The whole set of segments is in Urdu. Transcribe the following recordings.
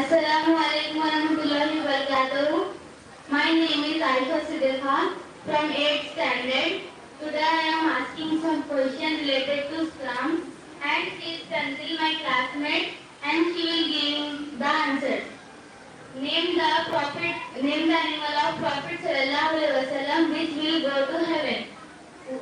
Assalamualaikum warahmatullahi wabarakatuh. My name is Aisha Siddiqa from 8th standard. Today I am asking some questions related to Islam, and she is Tanzil, my classmate, and she will give the answer. Name the animal of Prophet sallallahu alaihi wasallam which will go to heaven.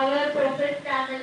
Our Prophet camel,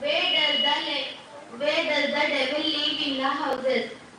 Where does the devil live in the houses?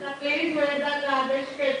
The place where the garbage kept,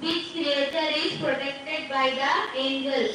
Which creature is protected by the angels?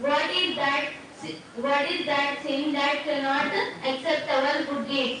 What is that sin that cannot accept our good deeds?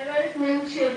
Ever smoke shit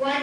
What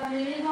The meaning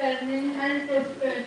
cunning and desperate.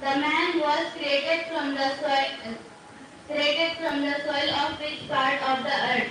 The man was created from the soil of which part of the earth?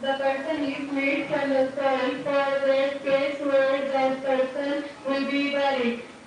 The person is made from the soil for that place where the person will be buried.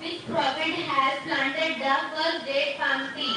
Which prophet has planted the first date palm tree?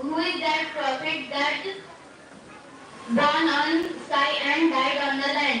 Who is that prophet that born on sky and died on the land?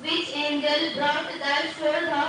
Which angel brought the shoes of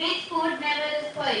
Which food never spoil?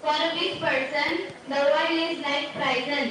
For which person the world is like prison?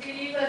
Believer,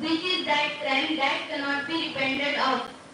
Which is that crime that cannot be repented of?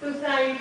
Suicide,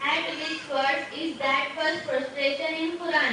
At which verse is that first prostration in Quran?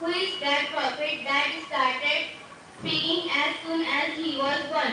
Who is that prophet that started speaking as soon as he was born?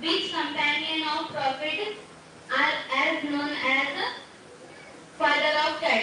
Which companion of prophet are as known as father of cat?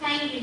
Thank you.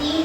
3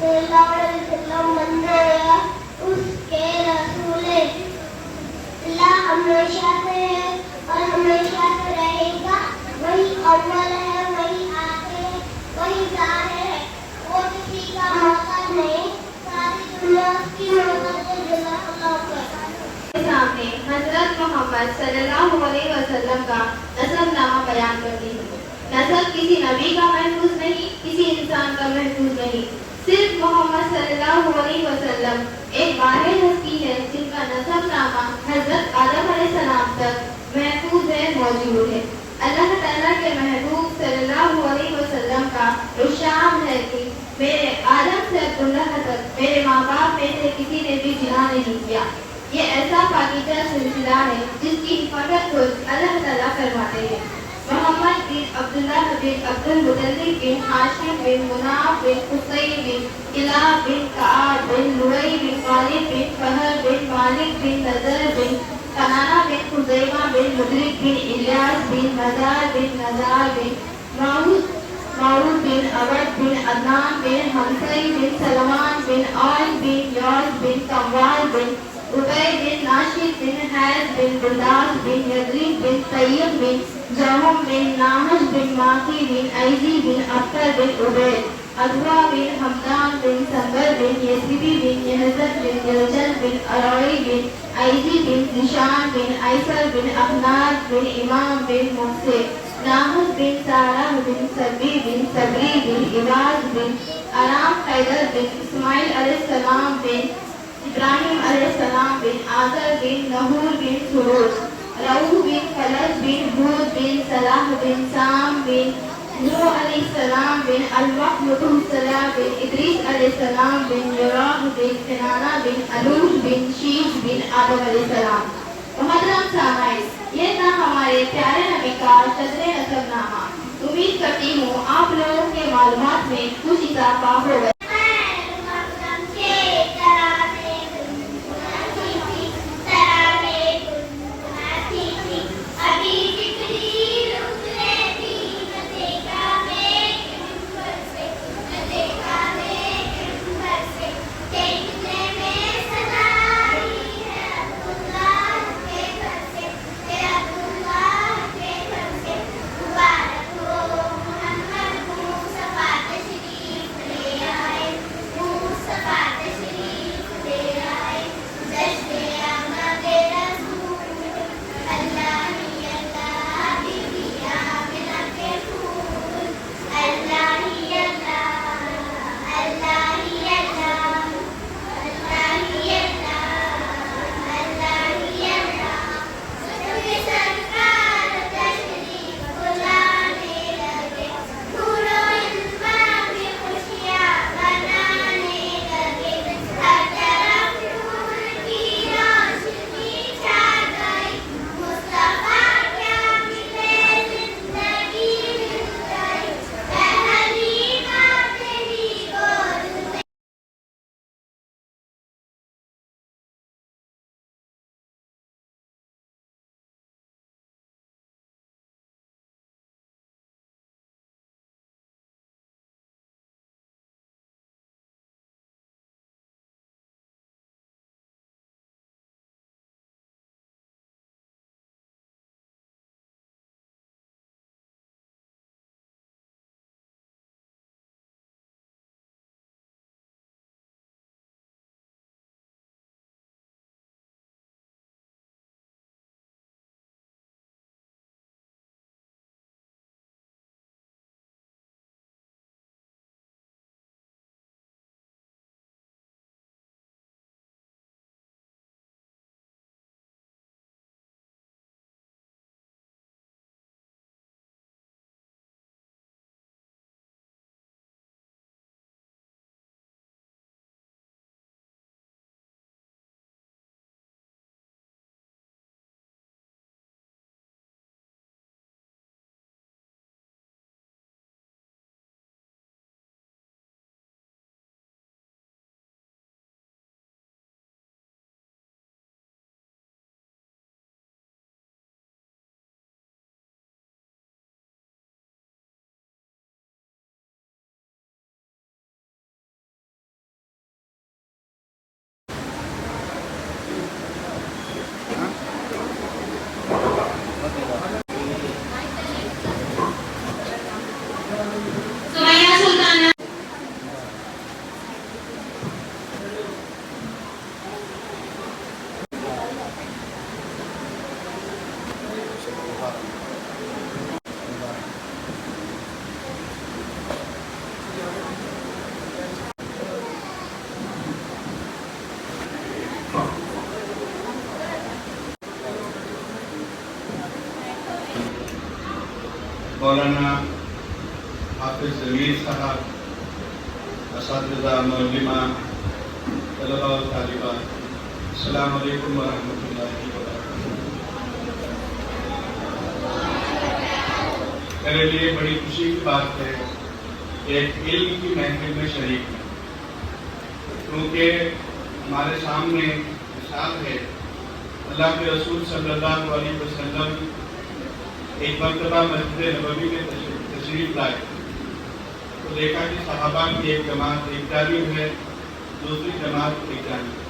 صلی اللہ علیہ وسلم بن گیا اس کے رسول اللہ ہمیشہ سے ہے اور ہمیشہ سے رہے گا. وہی اول ہے, وہی آخر ہے, وہی ظاہر ہے, وہ کسی کا محتاج نہیں, ساری دنیا اس کی محتاج ہے. جزاک اللہ خیر. سامنے حضرت محمد صلی اللہ علیہ وسلم کا نسب نامہ بیان کرتی ہوں. نسب کسی نبی کا محفوظ نہیں, کسی انسان کا محفوظ نہیں, صرف محمد صلی اللہ علیہ وسلم ایک واحد ہستی ہے جن کا نسب نامہ حضرت آدم علیہ السلام تک محفوظ ہے, موجود ہے. اللہ تعالیٰ کے محبوب صلی اللہ علیہ وسلم کا ارشاد ہے کہ میرے آدم سے عبداللہ تک میرے ماں باپ میں سے کسی نے بھی جناح نہیں کیا. یہ ایسا پاکیزہ سلسلہ ہے جس کی حفاظت خود اللہ تعالیٰ فرماتے ہیں. محمد بن عبداللہ بن عبد المطلب بن ہاشم بن مناف بن قصی بن کلاب بن کعب بن لؤی بن غالب بن فہر بن مالک بن نضر بن کنانہ بن خزیمہ بن مدرک بن الیاس بن مزار بن نزار بن معروف بن عبد بن عدنان بن حمزی بن سلمان بن آل بن یاس بن کموال بن عبید بن ناشد بن حیض بن بلداس بن یدریب بن طیب بن جہم بن ناہش بن ماقی بن ایزی بن اختر بن عبید ادوا بن حمدان بن سنبر بن یسیبی بن یحزت بن جلجل بن ارائی بن ایزی بن زشان بن ایسر بن اخناد بن امام بن محسن ناہش بن سارہ بن سبی بن صبری بن عباس بن ارام حیدر بن اسماعیل علیہ السلام بن ابراہیم علیہ السلام بن آذر بن نحور بن سروج رؤوف بن فلج بن ہود بن صلاح بن سام بن نوح علیہ السلام بن الوقت السلام بن ادریس علیہ السلام بن یراح بن کنانہ بن علوش بن شیش بن آدم علیہ السلام. محترم سامعین, یہ تھا ہمارے پیارے نبی کا صدر نسب نامہ. امید کرتی ہوں آپ لوگوں کے معلومات میں کچھ اضافہ ہوگا. مولانا حافظ ضمیر صاحب، اساتذہ، معلمہ، طلباء و طالبات، السلام علیکم ورحمۃ اللہ وبرکاتہ۔ میرے لیے بڑی خوشی کی بات ہے کہ ایک علم کی محفل میں شریک ہوں، کیونکہ ہمارے سامنے مثال ہے۔ اللہ کے رسول صلی اللہ علیہ وسلم ایک مرتبہ مسجد نبوی میں تشریف لائے تو دیکھا کہ صحابہ کی ایک جماعت ایک جانب ہے، دوسری جماعت ایک جانب ہے۔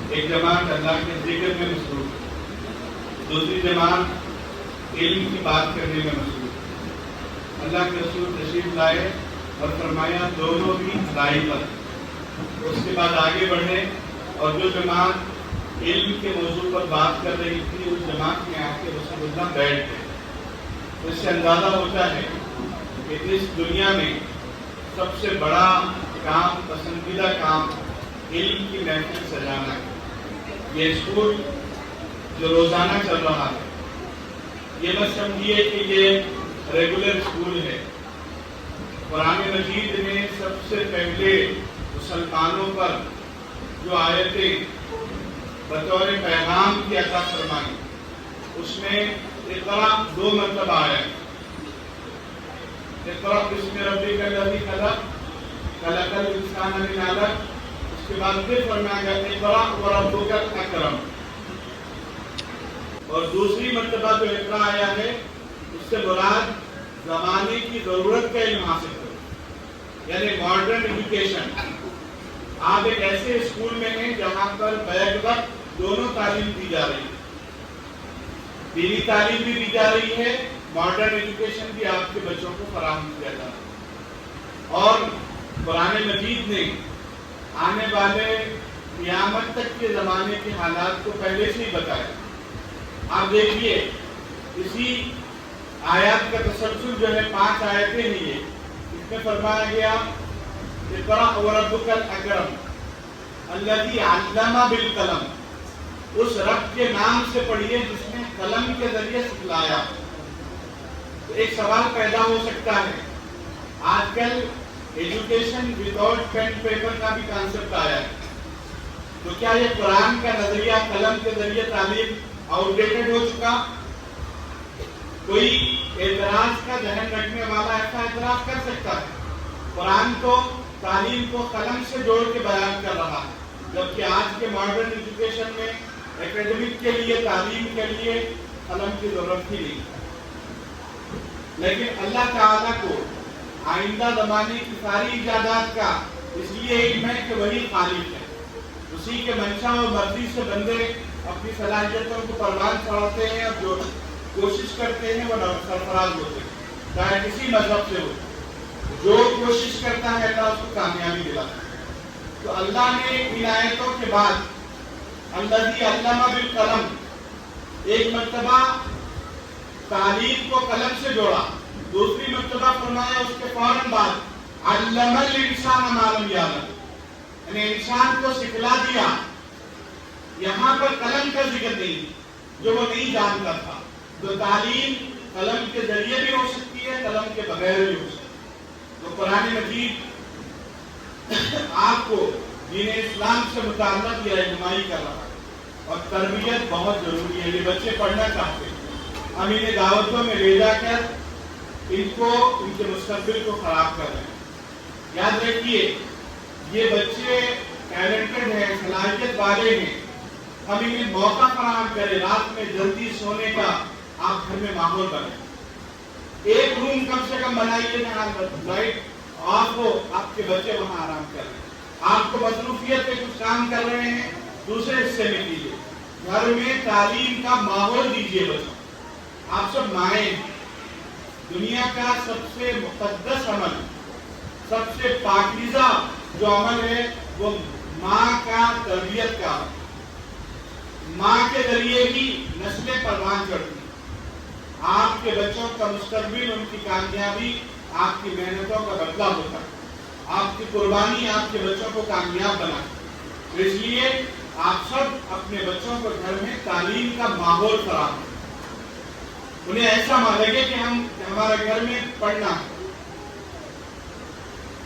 ایک جماعت اللہ کے ذکر میں مصروف ہے، دوسری جماعت علم کی بات کرنے میں مصروف ہے۔ اللہ کے رسول تشریف لائے اور فرمایا دونوں بھی بھلائی پر۔ اس کے بعد آگے بڑھے اور جو جماعت علم کے موضوع پر بات کر رہی تھی اس جماعت میں آ کے رسول اللہ بیٹھ گئے۔ اس سے اندازہ ہوتا ہے کہ اس دنیا میں سب سے بڑا کام، پسندیدہ کام علم کی محفل سجانا ہے۔ یہ اسکول جو روزانہ چل رہا ہے، یہ مت سمجھیے کہ یہ ریگولر اسکول ہے۔ قرآن مجید نے سب سے پہلے مسلمانوں پر جو آیتیں بطور پیغام کی عطا فرمائی، اس میں اقرا 2 مرتبہ آیا۔ اقرا بسم ربک الذی خلق، خلق الانسان من علق۔ اس کے بعد پھر فرمایا گیا اقرا وربک الاکرم۔ اور دوسری مرتبہ جو اقرا آیا ہے اس سے مراد زمانے کی ضرورت کا علم حاصل کرو، یعنی ماڈرن ایجوکیشن۔ آپ ایک ایسے اسکول میں ہیں جہاں پر بیک وقت دونوں تعلیم دی جا رہی ہے، دینی تعلیم بھی دی جا رہی ہے، ماڈرن ایجوکیشن بھی آپ کے بچوں کو فراہم کیا جا رہا ہے۔ اور قرآن مجید نے آنے والے قیامت تک کے زمانے کے حالات کو پہلے سے ہی بتایا۔ آپ دیکھیے اسی آیات کا تسلسل جو ہے 5 آیتیں ہیں، یہ اس میں فرمایا گیا اقرأ وربک الاکرم الذی علم بالقلم۔ اس رب کے نام سے پڑھیے جس نے قلم کے ذریعے سکھلایا۔ تو ایک سوال پیدا ہو سکتا ہے، آج کل ایجوکیشن وداؤٹ پین پیپر کا بھی کانسیپٹ آیا ہے، تو کیا یہ قرآن کا نظریہ قلم کے ذریعے تعلیم آؤٹ ڈیٹڈ ہو چکا؟ کوئی اعتراض کا ذہن رکھنے والا ایسا اعتراض کر سکتا ہے؟ قرآن تو تعلیم کو قلم سے جوڑ کے بیان کر رہا ہے، جبکہ آج کے ماڈرن ایجوکیشن میں ایکیڈمک کے لیے، تعلیم کے لیے قلم کی ضرورت ہی نہیں۔ لیکن اللہ تعالیٰ کو آئندہ زمانے کی ساری ایجادات کا اس لیے علم ہے کہ وہی خالق ہے، اسی کے منشا اور مرضی سے بندے اپنی صلاحیتوں کو پروان چڑھاتے ہیں اور جو کوشش کرتے ہیں وہ سرفراز ہوتے ہیں، چاہے کسی مذہب سے ہو۔ جو کوشش کرتا ہے اللہ اس کو کامیابی دلاتا ہے۔ تو اللہ نے ان آیتوں کے بعد الذی علم بالقلم، ایک مرتبہ تعلیم کو قلم سے جوڑا، دوسری مرتبہ فرمایا اس کے فوراً بعد علم الانسان ما لم یعلم، یعنی انسان کو سکھلا دیا۔ یہاں پر قلم کا ذکر نہیں جو وہ نہیں جانتا تھا۔ تو تعلیم قلم کے ذریعے بھی ہو سکتی ہے، قلم کے بغیر بھی ہو سکتی ہے۔ تو قرآن مجید آپ کو دین اسلام سے متعلق یہ رہنمائی کر رہا ہے، اور تربیت بہت ضروری ہے۔ یہ بچے پڑھنا چاہتے ہیں، ہم انہیں دعوتوں میں لے جا کر ان کے مستقبل کو خراب کر رہے ہیں۔ یاد رکھیے یہ بچے ٹیلنٹڈ ہیں، صلاحیت والے ہیں، ہم انہیں موقع فراہم کریں، رات میں جلدی سونے کا آپ گھر میں ماحول بنائیں۔ ایک روم کم سے کم بنائیے جہاں لائٹ آف ہو، آپ کے بچے وہاں آرام کر رہے ہیں۔ آپ کو مصروفیت پہ کچھ کام کر رہے ہیں، دوسرے حصے میں کیجیے۔ گھر میں تعلیم کا ماحول دیجیے بچوں۔ آپ سب مائیں ہیں، دنیا کا سب سے مقدس عمل، سب سے پاکیزہ جو عمل ہے وہ ماں کا تربیت کا۔ ماں کے ذریعے ہی نسلیں پروان چڑھتی ہیں۔ آپ کے بچوں کا مستقبل، ان کی کامیابی آپ کی محنتوں کا بدلہ ہوتا ہے۔ آپ کی قربانی آپ کے بچوں کو کامیاب بناتی ہے۔ اس لیے آپ سب اپنے بچوں کو گھر میں تعلیم کا ماحول فراہم کریں۔ انہیں ایسا لگے کہ ہمارے گھر میں پڑھنا ہے.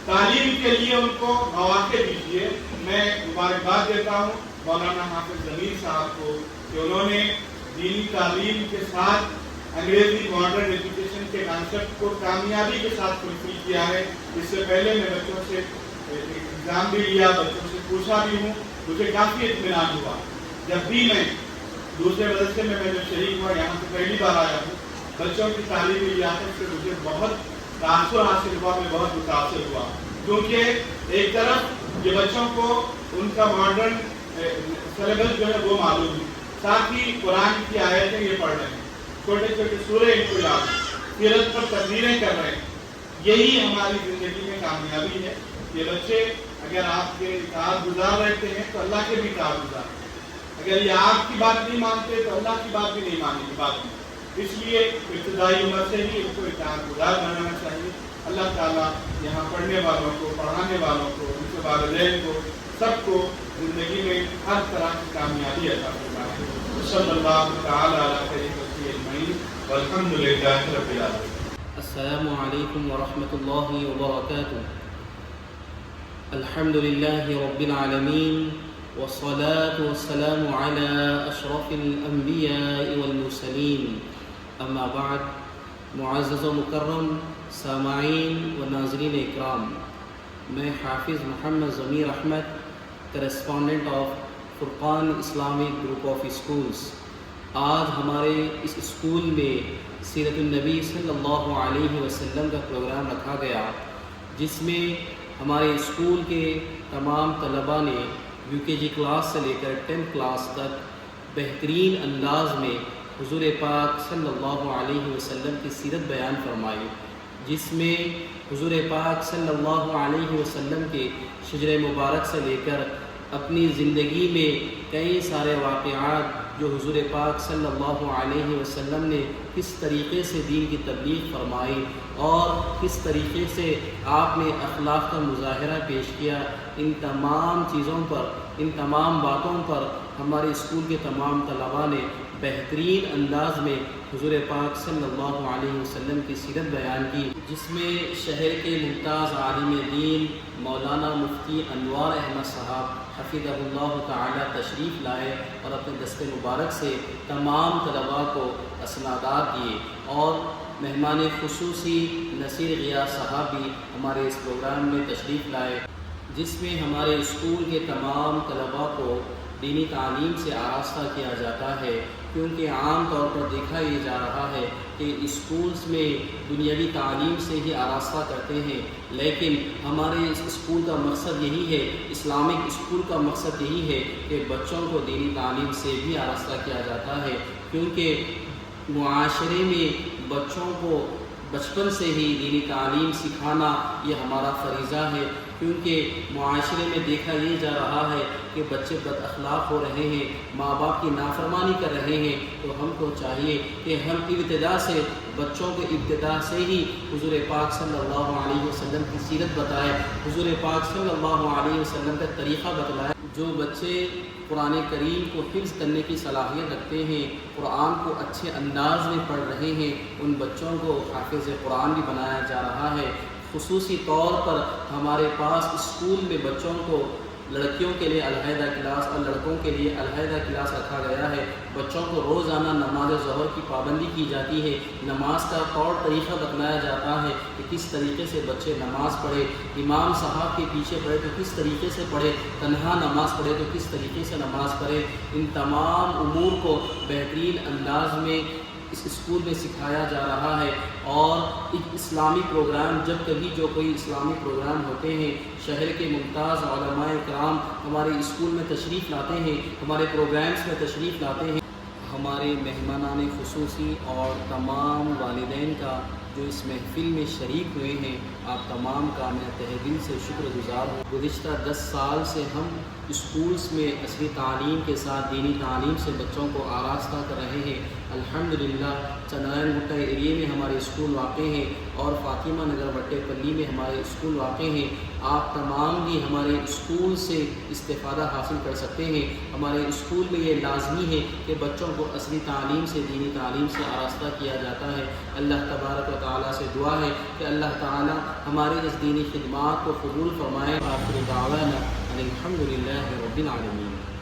تعلیم کے لیے ان کو مواقع دیجیے. میں مبارکباد دیتا ہوں مولانا حافظ ضمیر صاحب کو کہ انہوں نے دینی تعلیم کے ساتھ انگریزی ماڈرن ایجوکیشن کے کانسیپٹ کو کامیابی کے ساتھ فلفل کیا ہے. اس سے پہلے میں بچوں سے ایگزام بھی لیا, بچوں سے پوچھا بھی ہوں, مجھے کافی اطمینان ہوا. جب بھی میں دوسرے مدرسے میں جب شریک ہوا, یہاں سے پہلی بار آیا ہوں, بچوں کی تعلیمی لیاقت سے مجھے بہت تاثر حاصل ہوا, میں بہت متاثر ہوا. کیونکہ ایک طرف یہ بچوں کو ان کا ماڈرن سلیبس جو ہے وہ معلوم ہے, ساتھ ہی قرآن کی آیتیں یہ پڑھ رہے ہیں, چھوٹے چھوٹے سورے ان کو یاد, سیرت پر تقریریں کر رہے ہیں. یہی ہماری زندگی میں کامیابی ہے. یہ بچے اگر آپ کے اطاعت گزار رہتے ہیں تو اللہ کے بھی اطاعت گزار, اگر یہ آپ کی بات نہیں مانتے تو اللہ کی بات بھی نہیں ماننے کی بات نہیں. اس لیے ابتدائی عمر سے ہی ان کو اطاعت گزار بنانا چاہیے. اللہ تعالیٰ یہاں پڑھنے والوں کو, پڑھانے والوں کو, ان کے والدین کو, سب کو زندگی میں ہر طرح کی کامیابی عطا فرمائے. صلی اللہ تعالیٰ علیہ وسلم اجمعین والحمد للہ رب العالمین. السلام علیکم ورحمۃ اللہ وبرکاتہ. الحمد للہ رب العالمین والصلاة والسلام على اشرف الانبیاء والمرسلین. اما بعد. معزز و مکرم سامعین و ناظرین اکرام, میں Hafiz Mohammad Zameer Ahmed, correspondent of Furqan Islamic group of schools. آج ہمارے اس اسکول میں سیرت النبی صلی اللہ علیہ وسلم کا پروگرام رکھا گیا, جس میں ہمارے اسکول کے تمام طلباء نے یو کے جی کلاس سے لے کر 10th کلاس تک بہترین انداز میں حضور پاک صلی اللہ علیہ وسلم کی سیرت بیان فرمائی, جس میں حضور پاک صلی اللہ علیہ وسلم کے شجر مبارک سے لے کر اپنی زندگی میں کئی سارے واقعات جو حضور پاک صلی اللہ علیہ وسلم نے کس طریقے سے دین کی تبلیغ فرمائی اور کس طریقے سے آپ نے اخلاق کا مظاہرہ پیش کیا, ان تمام چیزوں پر, ان تمام باتوں پر ہمارے اسکول کے تمام طلباء نے بہترین انداز میں حضور پاک صلی اللہ علیہ وسلم کی سیرت بیان کی, جس میں شہر کے ممتاز عالم دین مولانا مفتی انوار احمد صاحب حفظہ اللہ تعالی تشریف لائے اور اپنے دست مبارک سے تمام طلباء کو اسنادات دیے. اور مہمان خصوصی نصیر غیاث صاحب بھی ہمارے اس پروگرام میں تشریف لائے, جس میں ہمارے اسکول کے تمام طلباء کو دینی تعلیم سے آراستہ کیا جاتا ہے. کیونکہ عام طور پر دیکھا یہ جا رہا ہے کہ اسکولز میں دنیاوی تعلیم سے ہی آراستہ کرتے ہیں, لیکن ہمارے اس اسکول کا مقصد یہی ہے, اسلامک اسکول کا مقصد یہی ہے کہ بچوں کو دینی تعلیم سے بھی آراستہ کیا جاتا ہے. کیونکہ معاشرے میں بچوں کو بچپن سے ہی دینی تعلیم سکھانا یہ ہمارا فریضہ ہے. کیونکہ معاشرے میں دیکھا یہ جا رہا ہے کہ بچے بد اخلاق ہو رہے ہیں, ماں باپ کی نافرمانی کر رہے ہیں, تو ہم کو چاہیے کہ ہم ابتدا سے بچوں کو ابتدا سے ہی حضور پاک صلی اللہ علیہ وسلم کی سیرت بتائیں, حضور پاک صلی اللہ علیہ وسلم کا طریقہ بتلائیں. جو بچے قرآن کریم کو حفظ کرنے کی صلاحیت رکھتے ہیں, قرآن کو اچھے انداز میں پڑھ رہے ہیں, ان بچوں کو حافظ قرآن بھی بنایا جا رہا ہے. خصوصی طور پر ہمارے پاس اسکول میں بچوں کو لڑکیوں کے لیے علیحدہ کلاس اور لڑکوں کے لیے علیحدہ کلاس رکھا گیا ہے. بچوں کو روزانہ نماز ظہر کی پابندی کی جاتی ہے, نماز کا طور طریقہ بتلایا جاتا ہے کہ کس طریقے سے بچے نماز پڑھے, امام صاحب کے پیچھے پڑھے تو کس طریقے سے پڑھے, تنہا نماز پڑھے تو کس طریقے سے نماز پڑھے. ان تمام امور کو بہترین انداز میں اس اسکول میں سکھایا جا رہا ہے. اور ایک اسلامی پروگرام, جب کبھی جو کوئی اسلامی پروگرام ہوتے ہیں, شہر کے ممتاز علماء کرام ہمارے اسکول میں تشریف لاتے ہیں, ہمارے پروگرامز میں تشریف لاتے ہیں. ہمارے مہمانان خصوصی اور تمام والدین کا جو اس محفل میں شریک ہوئے ہیں, آپ تمام کا میں تہ دل سے شکر گزار ہوں. گزشتہ 10 سال سے ہم اسکولز میں عصری تعلیم کے ساتھ دینی تعلیم سے بچوں کو آراستہ کر رہے ہیں. الحمدللہ چندرائن گٹا ایریے میں ہمارے اسکول واقع ہیں اور فاطمہ نگر وٹے پلی میں ہمارے اسکول واقع ہیں. آپ تمام بھی ہمارے اسکول سے استفادہ حاصل کر سکتے ہیں۔ ہمارے اسکول میں یہ لازمی ہے کہ بچوں کو اصلی تعلیم سے، دینی تعلیم سے آراستہ کیا جاتا ہے۔ اللہ تبارک و تعالیٰ سے دعا ہے کہ اللہ تعالیٰ ہمارے اس دینی خدمات کو قبول فرمائے۔ آخر دعوانا ان الحمد للہ رب العالمین۔